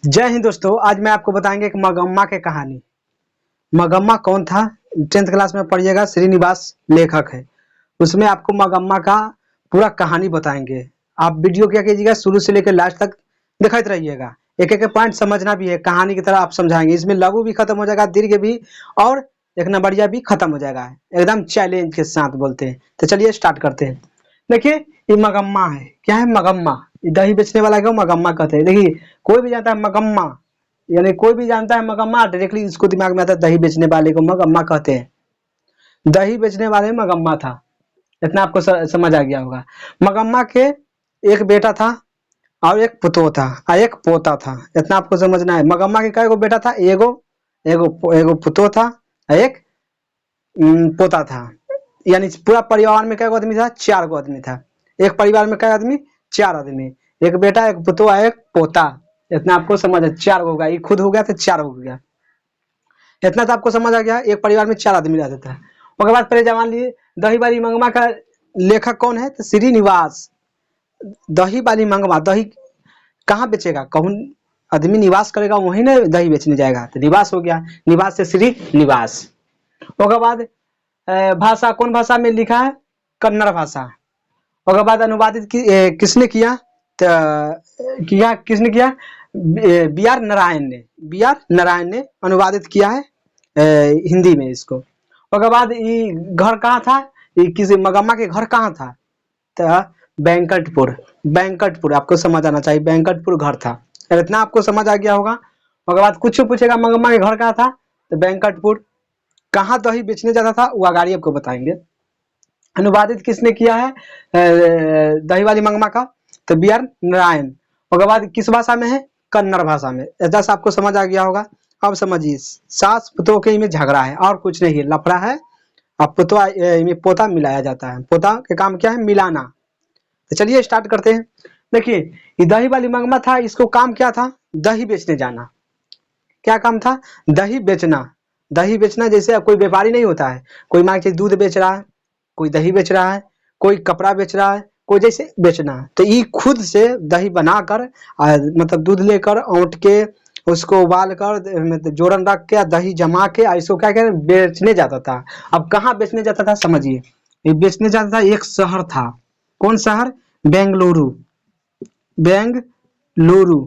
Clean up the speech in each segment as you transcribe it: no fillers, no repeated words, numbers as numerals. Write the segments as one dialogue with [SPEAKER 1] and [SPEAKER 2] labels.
[SPEAKER 1] जय हिंद दोस्तों। आज मैं आपको बताएंगे एक मगम्मा की कहानी। मगम्मा कौन था? 10th क्लास में पढ़िएगा, श्रीनिवास लेखक है। उसमें आपको मगम्मा का पूरा कहानी बताएंगे। आप वीडियो क्या कीजिएगा, शुरू से लेकर लास्ट तक दिखाते रहिएगा। एक एक पॉइंट समझना भी है, कहानी की तरह आप समझाएंगे। इसमें लघु भी खत्म हो जाएगा, दीर्घ भी, और एक नंबरिया भी खत्म हो जाएगा। एकदम चैलेंज के साथ बोलते हैं। तो चलिए स्टार्ट करते हैं। देखिए, ये मगम्मा है। क्या है मगम्मा? ये दही बेचने वाला को मगम्मा कहते हैं। देखिए, कोई भी जानता है मगम्मा, यानी कोई भी जानता है मगम्मा, डायरेक्टली इसको दिमाग में आता है दही बेचने वाले को मगम्मा कहते हैं। दही बेचने वाले मगम्मा था। इतना आपको समझ आ गया होगा। मगम्मा के एक बेटा था और एक पुतो था और एक पोता था। इतना आपको समझना है। मगम्मा के कई बेटा था? एगो एगो एगो पुतो था और एक पोता था। यानी पूरा परिवार में कई आदमी था? 4 गो आदमी था। एक परिवार में कई आदमी? 4 आदमी। एक बेटा, एक पुतो, एक पोता। इतना आपको समझ है। 4 होगा, ये खुद हो गया तो 4 हो गया। इतना तो आपको समझ आ गया। एक परिवार में 4 आदमी रहते थे। उसके बाद पहले जवान लिए दही वाली मंगमा का लेखक कौन है? तो श्रीनिवास। दही वाली मंगमा, दही कहाँ बेचेगा? कहूँ आदमी निवास करेगा वहीं ना दही बेचने जाएगा, तो निवास हो गया। निवास से श्रीनिवास। उसके बाद भाषा कौन भाषा में लिखा है? कन्नड़ भाषा। उसके बाद अनुवादित किसने किया? किसने किया? बी आर नारायण ने। बी आर नारायण ने अनुवादित किया है हिंदी में इसको। उसके बाद ये घर कहाँ था? ये किसी मगम्मा के घर कहाँ था? तो बैंकटपुर। बैंकटपुर आपको समझ आना चाहिए। बैंकटपुर घर था। इतना आपको समझ आ गया होगा। उसके बाद कुछ पूछेगा मगम्मा के घर कहाँ था, तो बैंकटपुर। कहाँ दही बेचने जाता था वो आगाड़ी आपको बताएंगे। अनुवादित किसने किया है दही वाली मंगमा का? तो बी आर नारायण। उसके बाद किस भाषा में है? कन्नड़ भाषा में। ऐसा आपको समझ आ गया होगा। अब समझिए, सास पुतों के में झगड़ा है और कुछ नहीं, लफड़ा है। अब पुतवा में पोता मिलाया जाता है। पोता के काम क्या है? मिलाना। तो चलिए स्टार्ट करते हैं। देखिए, ये दही वाली मंगमा था, इसको काम क्या था? दही बेचने जाना। क्या काम था? दही बेचना। दही बेचना जैसे कोई व्यापारी नहीं होता है, कोई मान के दूध बेच रहा है, कोई दही बेच रहा है, कोई कपड़ा बेच रहा है, कोई जैसे बेचना। तो ये खुद से दही बनाकर मतलब दूध लेकर औंट के उसको उबाल कर मतलब जोरन रख के दही जमा के इसको क्या करें बेचने जाता था। अब कहाँ बेचने जाता था समझिए। ये बेचने जाता था एक शहर था। कौन शहर? बेंगलुरु। बेंगलुरु।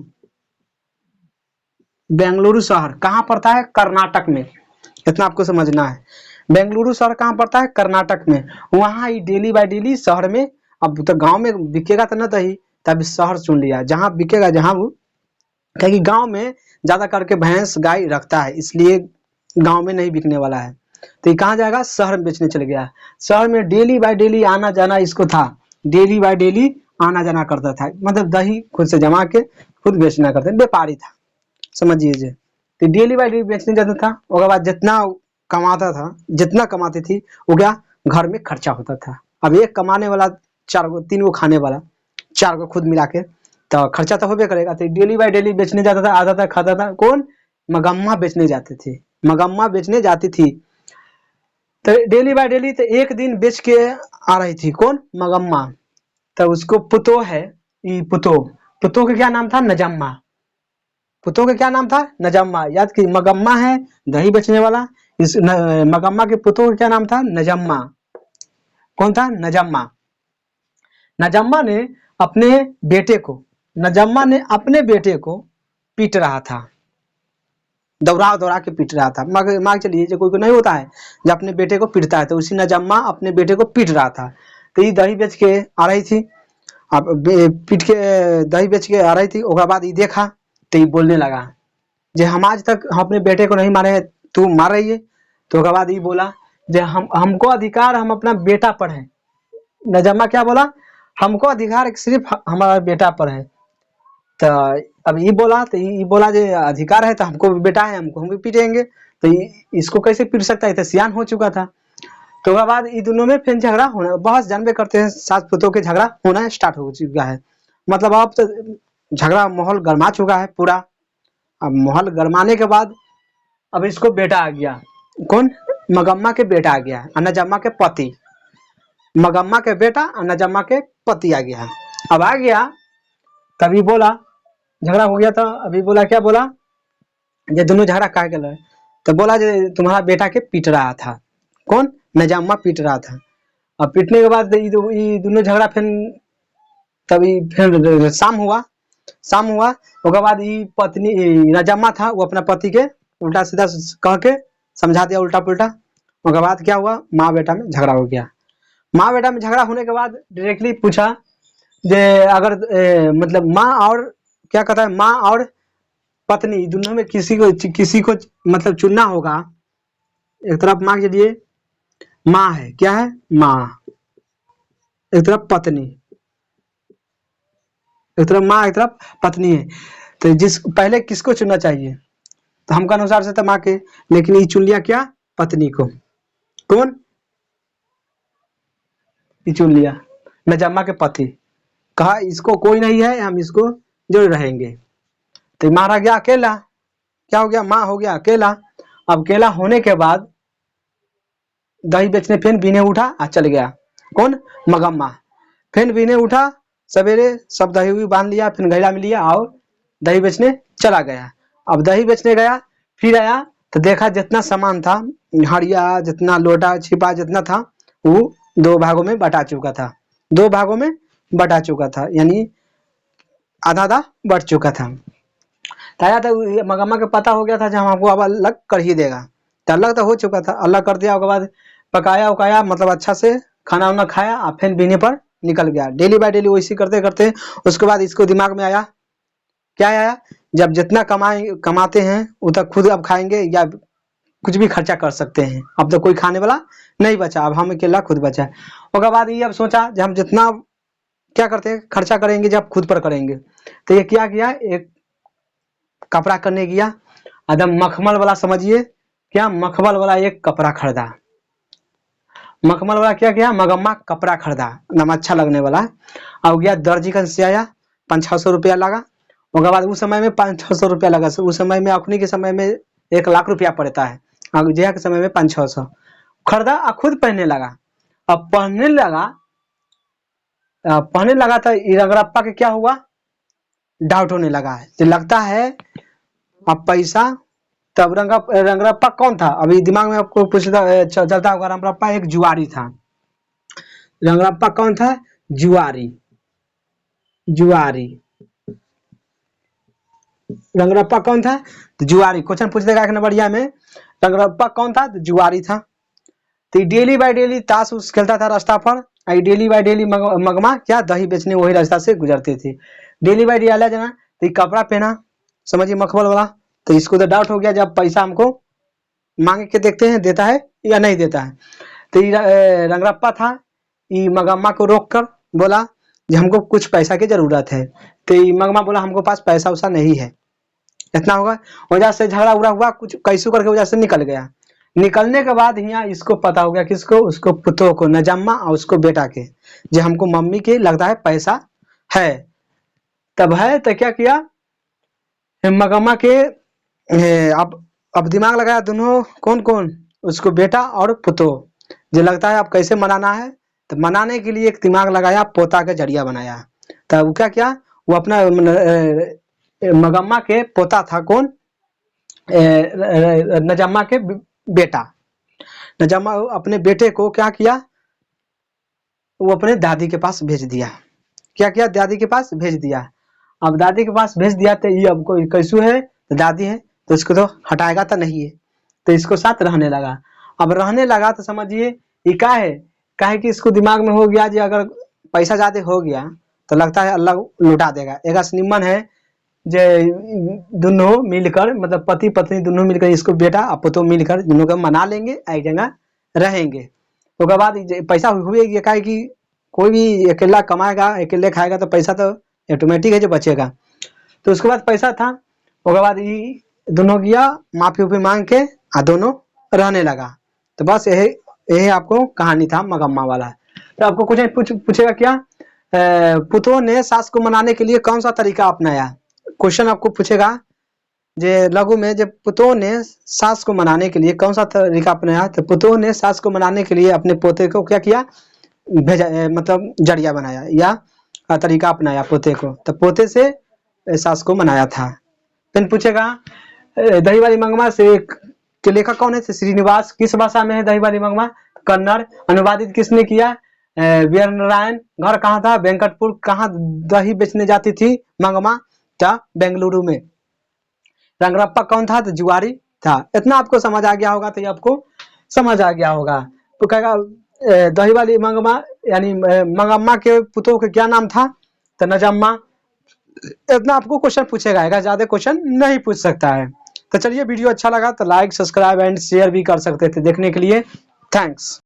[SPEAKER 1] बेंगलुरु शहर कहाँ पड़ता है? कर्नाटक में। इतना आपको समझना है। बेंगलुरु शहर कहाँ पड़ता है? कर्नाटक में। वहां ही डेली बाय डेली शहर में, अब तो गांव में बिकेगा तो ना दही, तब शहर चुन लिया जहां बिकेगा, जहां वो, क्योंकि गांव में ज्यादा करके भैंस गाय रखता है, इसलिए गांव में नहीं बिकने वाला है। तो ये कहाँ जाएगा? शहर में बेचने चले गया। शहर में डेली बाय डेली आना जाना इसको था। डेली बाय डेली आना जाना करता था, मतलब दही खुद से जमा के खुद बेचना करता, व्यापारी था समझिए। तो डेली बाय डेली बेचने जाता था। उसके बाद जितना कमाता था, जितना कमाती थी वो क्या घर में खर्चा होता था। अब एक कमाने वाला 4 गो 3 गो खाने वाला, 4 गो खुद मिला के, तो खर्चा तो होबे करेगा। तो डेली बाय डेली बेचने जाता था, आता था, खाता था। कौन? मगम्मा बेचने जाते थे। मगम्मा बेचने जाती थी। तो डेली बाय डेली तो एक दिन बेच के आ रही थी। कौन? मगम्मा। तो उसको पुतो है, पुतो, पुतो का क्या नाम था? नजम्मा। पुतो का क्या नाम था? नजम्मा। याद की मगम्मा है दही बेचने वाला, इस मगम्मा के पुतो का क्या नाम था? नजम्मा। कौन था? नजम्मा। नजम्मा ने अपने बेटे को, नजम्मा ने अपने बेटे को पीट रहा था, दौड़ा दौड़ा के पीट रहा था। मान चलिए जो कोई को नहीं होता है जब अपने बेटे को पीटता है, तो उसी नजम्मा अपने बेटे को पीट रहा था। तो ये दही बेच के आ रही थी। अब पीट के दही बेच के आ रही थी। उसके बाद ये देखा तो ये बोलने लगा, जे हम आज तक हम अपने बेटे को नहीं मारे, तू मार रही है। तो उसके बाद ये बोला, जे हमको अधिकार हम अपना बेटा पर है। नजम्मा क्या बोला? हमको अधिकार सिर्फ हमारा बेटा पर है। तो अब ये बोला, तो ये बोला जे अधिकार है तो हमको भी बेटा है, हमको हम भी पीटेंगे। तो इसको कैसे पीट सकता है? तो सियान हो चुका था। तो उसके बाद ये दोनों में फिर झगड़ा होना, बहुत जानबे करते हैं सास पुतों के झगड़ा होना स्टार्ट हो चुका है। मतलब अब तो झगड़ा माहौल गर्मा चुका है पूरा। अब माहौल गरमाने के बाद अब इसको बेटा आ गया। कौन? मगम्मा के बेटा आ गया, नजम्मा के पति। मगम्मा के बेटा नजम्मा के पति आ गया। अब आ गया तभी बोला झगड़ा हो गया था, अभी बोला क्या बोला, ये दोनों झगड़ा काहे के लगे, तो बोला जो तुम्हारा बेटा के पीट रहा था, कौन, नजामा पीट रहा था। अब पीटने के बाद ये दोनों झगड़ा फिर, तभी फिर शाम हुआ, शाम हुआ उसके बाद ये पत्नी, नजामा था वो अपना पति के उल्टा सीधा कह के समझा दिया उल्टा पुल्टा। उसके बाद क्या हुआ, माँ बेटा में झगड़ा हो गया। माँ बेटा में झगड़ा होने के बाद डायरेक्टली पूछा जे अगर मतलब माँ और क्या कहता है, माँ और पत्नी दोनों में किसी को मतलब चुनना होगा। एक तरफ माँ के लिए माँ है, क्या है, माँ, एक तरफ पत्नी, एक तरफ माँ एक तरफ पत्नी है, तो जिस पहले किसको चुनना चाहिए, तो हमका अनुसार से तो माँ के, लेकिन ये चुन लिया क्या, पत्नी को, कौन, ये चुन लिया नजम्मा के पति, कहा इसको कोई नहीं है, हम इसको जरूर रहेंगे। तो मारा गया अकेला, क्या हो गया, माँ हो गया अकेला। अब अकेला होने के बाद दही बेचने फिर बीने उठा और चल गया, कौन, मगम्मा। फिर बीने उठा सवेरे, सब दही हुई बांध लिया, फिर घैला में लिया और दही बेचने चला गया। अब दही बेचने गया, फिर आया तो देखा जितना सामान था, हड़िया जितना, लोटा छिपा जितना था, वो 2 भागों में बटा चुका था, 2 भागों में बटा चुका था, यानी आधा आधा बढ़ चुका था। ताया तो मगम्मा के पता हो गया था, जब हमको अब अलग कर ही देगा, तो अलग तो हो चुका था, अलग कर दिया। उसके बाद पकाया उकाया, मतलब अच्छा से खाना वाना खाया और फिर बीने पर निकल गया। डेली बाय डेली वैसे करते करते उसके बाद इसको दिमाग में आया, क्या आया, जब जितना कमाते हैं उतना खुद अब खाएंगे या कुछ भी खर्चा कर सकते हैं, अब तो कोई खाने वाला नहीं बचा, अब हम अकेला खुद बचा। उसके बाद ये अब सोचा जब हम जितना क्या करते हैं खर्चा करेंगे, जब खुद पर करेंगे, तो ये क्या किया, एक कपड़ा करने गया, एकदम मखमल वाला, समझिए क्या, मखमल वाला एक कपड़ा खरीदा, मखमल वाला क्या किया, मगम्मा कपड़ा खरीदा, एकदम अच्छा लगने वाला। अब गया दर्जी का से आया, 500-600 रुपया लगा। उसके बाद उस समय में 500-600 रुपया लगा, उस समय में अखनी के समय में 1 लाख रुपया पड़ता है, अब जिया के समय में 500-600 खरीदा और खुद पहनने लगा। अब पहनने लगा तो रंगरप्पा के क्या हुआ, डाउट होने लगा है, तो लगता है अब पैसा, तब रंगरप्पा कौन था, अभी दिमाग में आपको चलता होगा, रंगरप्पा एक जुआरी था। रंगरप्पा कौन था, जुआरी, जुआरी, रंगरप्पा कौन था, तो जुआरी। क्वेश्चन पूछ देगा 1 नंबरिया में, रंगरप्पा कौन था, तो जुआरी था। तो डेली बाय डेली ताश उस खेलता था रास्ता पर, डेली बाय डेली मगमा क्या दही बेचने वही रास्ता से गुजरते थे, डेली बाय डेली आला जाना। तो कपड़ा पहना, समझिए मखमल वाला, तो इसको तो डाउट हो गया, जब पैसा हमको मांग के देखते हैं देता है या नहीं देता है। तो रंगरप्पा था, ये मगम्मा को रोक कर बोला कि हमको कुछ पैसा की जरूरत है। तो मगमा बोला हमको पास पैसा वैसा नहीं है, इतना होगा। वजह से झगड़ा उड़ा हुआ, कुछ कैसू करके वजह से निकल गया। निकलने के बाद यहाँ इसको पता हो गया, किसको, उसको पुतों को, नजम्मा और उसको बेटा के, जो हमको मम्मी के लगता है पैसा है, तब है तो क्या किया, मगम्मा के अब दिमाग लगाया दोनों, कौन कौन, उसको बेटा और पुतो, जो लगता है अब कैसे मनाना है, तो मनाने के लिए एक दिमाग लगाया, पोता का जरिया बनाया। तब वो क्या किया, वो अपना मगम्मा के पोता था, कौन, नजम्मा के बेटा, नजम्मा अपने बेटे को क्या किया, वो अपने दादी के पास भेज दिया, क्या किया, दादी के पास भेज दिया। अब दादी के पास भेज दिया तो ये अब कोई कैसू है, तो दादी है, तो इसको तो हटाएगा तो नहीं है, तो इसको साथ रहने लगा। अब रहने लगा तो समझिए ये क्या है, काहे कि इसको दिमाग में हो गया, जी अगर पैसा ज्यादा हो गया तो लगता है अल्लाह लुटा देगा, एक निम्न है जे दोनों मिलकर, मतलब पति पत्नी दोनों मिलकर, इसको बेटा और पुतो मिलकर दोनों को मना लेंगे, एक जगह रहेंगे। उसके बाद पैसा हुए क्या है कि कोई भी अकेला कमाएगा अकेले खाएगा तो पैसा तो ऑटोमेटिक है जो बचेगा। तो उसके बाद पैसा था, उसके बाद ये दोनों गया माफी उफी मांग के आ दोनों रहने लगा। तो बस यही यही आपको कहानी था मगम्मा वाला। तो आपको कुछ पूछेगा क्या, पुतों ने सास को मनाने के लिए कौन सा तरीका अपनाया, क्वेश्चन आपको पूछेगा जे लघु में, जब पुतों ने सास को मनाने के लिए कौन सा तरीका अपनाया, तो पुतों ने सास को मनाने के लिए अपने पोते को क्या किया, भेजा, मतलब जरिया बनाया या तरीका अपनाया पोते को। तो पोते से शासकों मनाया था। फिर पूछेगा दही वाली मंगमा से के लेखक कौन है? श्रीनिवास। किस भाषा में है दही वाली मंगमा? कन्नड़। अनुवादित किसने किया? वीर नारायण। घर कहाँ था? वेंकटपुर। कहाँ दही बेचने जाती थी मंगमा? क्या? बेंगलुरु में। रंगरप्पा कौन था? तो जुआरी था। इतना आपको समझ आ गया होगा, तो ये आपको समझ आ गया होगा। तो कहेगा दही वाली मंगमा यानी मंगम्मा के पुतों का क्या नाम था? तो नजम्मा। इतना आपको क्वेश्चन पूछेगा, ज्यादा क्वेश्चन नहीं पूछ सकता है। तो चलिए, वीडियो अच्छा लगा तो लाइक, सब्सक्राइब एंड शेयर भी कर सकते थे। देखने के लिए थैंक्स।